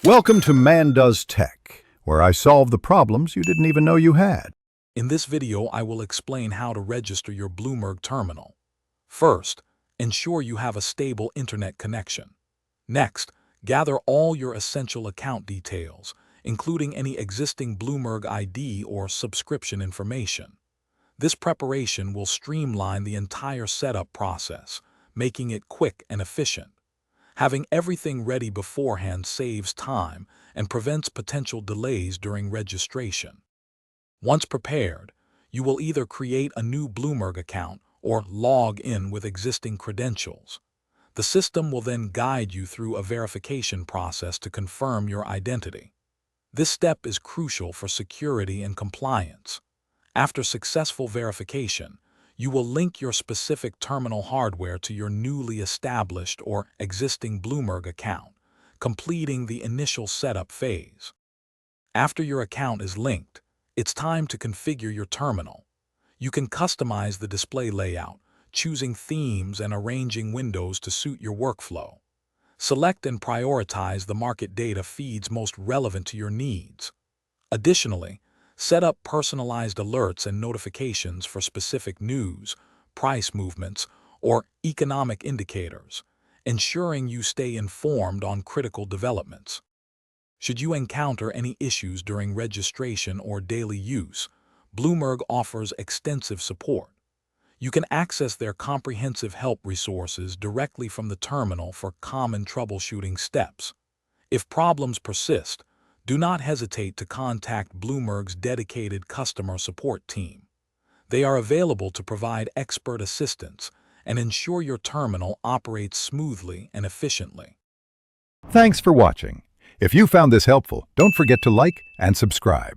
Welcome to Man Does Tech, where I solve the problems you didn't even know you had. In this video, I will explain how to register your Bloomberg terminal. First, ensure you have a stable internet connection. Next, gather all your essential account details, including any existing Bloomberg ID or subscription information. This preparation will streamline the entire setup process, making it quick and efficient. Having everything ready beforehand saves time and prevents potential delays during registration. Once prepared, you will either create a new Bloomberg account or log in with existing credentials. The system will then guide you through a verification process to confirm your identity. This step is crucial for security and compliance. After successful verification, you will link your specific terminal hardware to your newly established or existing Bloomberg account, completing the initial setup phase. After your account is linked, it's time to configure your terminal. You can customize the display layout, choosing themes and arranging windows to suit your workflow. Select and prioritize the market data feeds most relevant to your needs. Additionally, set up personalized alerts and notifications for specific news, price movements, or economic indicators, ensuring you stay informed on critical developments. Should you encounter any issues during registration or daily use, Bloomberg offers extensive support. You can access their comprehensive help resources directly from the terminal for common troubleshooting steps. If problems persist, do not hesitate to contact Bloomberg's dedicated customer support team. They are available to provide expert assistance and ensure your terminal operates smoothly and efficiently. Thanks for watching. If you found this helpful, don't forget to like and subscribe.